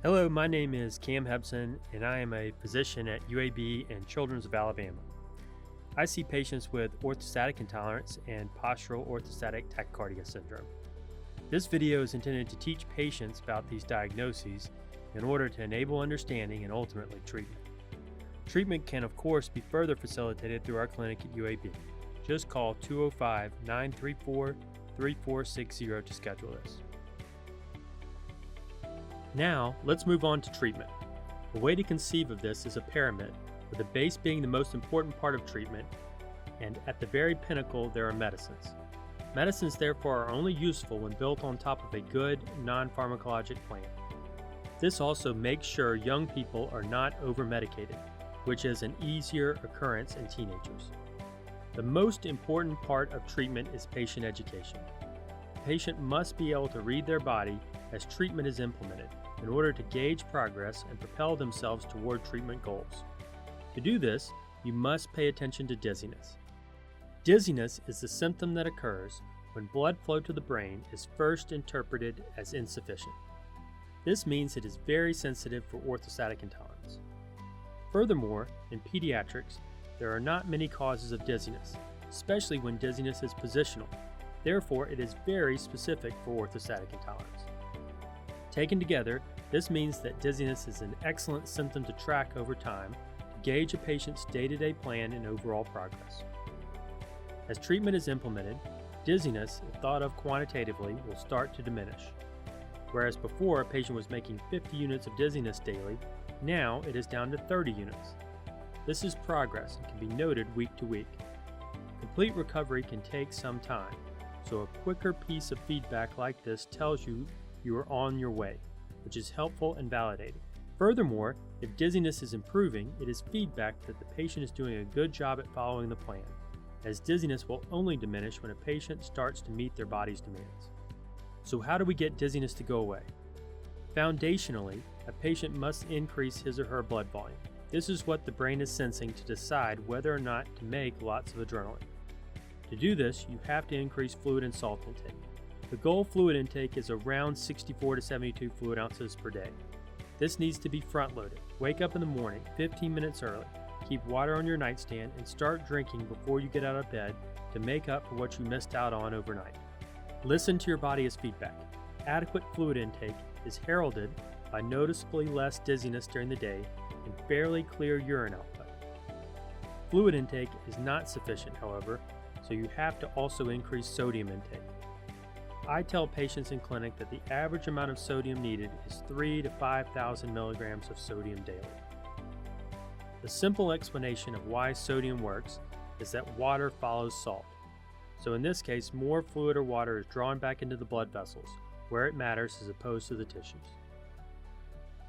Hello, my name is Cam Hepson, and I am a physician at UAB and Children's of Alabama. I see patients with orthostatic intolerance and postural orthostatic tachycardia syndrome. This video is intended to teach patients about these diagnoses in order to enable understanding and ultimately treatment. Treatment can, of course, be further facilitated through our clinic at UAB. Just call 205-934-3460 to schedule this. Now, let's move on to treatment. A way to conceive of this is a pyramid, with the base being the most important part of treatment, and at the very pinnacle there are medicines. Medicines, therefore, are only useful when built on top of a good, non-pharmacologic plan. This also makes sure young people are not over-medicated, which is an easier occurrence in teenagers. The most important part of treatment is patient education. The patient must be able to read their body as treatment is implemented in order to gauge progress and propel themselves toward treatment goals. To do this, you must pay attention to dizziness. Dizziness is the symptom that occurs when blood flow to the brain is first interpreted as insufficient. This means it is very sensitive for orthostatic intolerance. Furthermore, in pediatrics, there are not many causes of dizziness, especially when dizziness is positional. Therefore, it is very specific for orthostatic intolerance. Taken together, this means that dizziness is an excellent symptom to track over time to gauge a patient's day-to-day plan and overall progress. As treatment is implemented, dizziness, if thought of quantitatively, will start to diminish. Whereas before a patient was making 50 units of dizziness daily, now it is down to 30 units. This is progress and can be noted week to week. Complete recovery can take some time, so a quicker piece of feedback like this tells you are on your way, which is helpful and validating. Furthermore, if dizziness is improving, it is feedback that the patient is doing a good job at following the plan, as dizziness will only diminish when a patient starts to meet their body's demands. So how do we get dizziness to go away? Foundationally, a patient must increase his or her blood volume. This is what the brain is sensing to decide whether or not to make lots of adrenaline. To do this, you have to increase fluid and salt intake. The goal fluid intake is around 64 to 72 fluid ounces per day. This needs to be front-loaded. Wake up in the morning, 15 minutes early. Keep water on your nightstand and start drinking before you get out of bed to make up for what you missed out on overnight. Listen to your body as feedback. Adequate fluid intake is heralded by noticeably less dizziness during the day and fairly clear urine output. Fluid intake is not sufficient, however, so you have to also increase sodium intake. I tell patients in clinic that the average amount of sodium needed is 3,000 to 5,000 milligrams of sodium daily. The simple explanation of why sodium works is that water follows salt. So in this case, more fluid or water is drawn back into the blood vessels, where it matters as opposed to the tissues.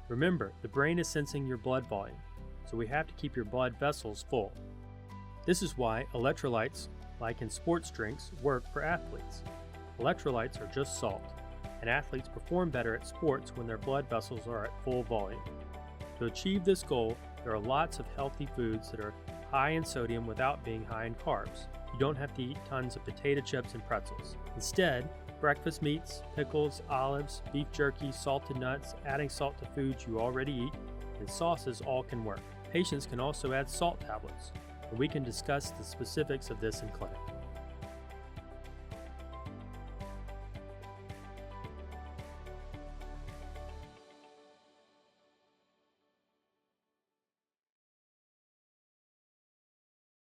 Remember, the brain is sensing your blood volume, so we have to keep your blood vessels full. This is why electrolytes, like in sports drinks, work for athletes. Electrolytes are just salt, and athletes perform better at sports when their blood vessels are at full volume. To achieve this goal, there are lots of healthy foods that are high in sodium without being high in carbs. You don't have to eat tons of potato chips and pretzels. Instead, breakfast meats, pickles, olives, beef jerky, salted nuts, adding salt to foods you already eat, and sauces all can work. Patients can also add salt tablets, and we can discuss the specifics of this in clinic.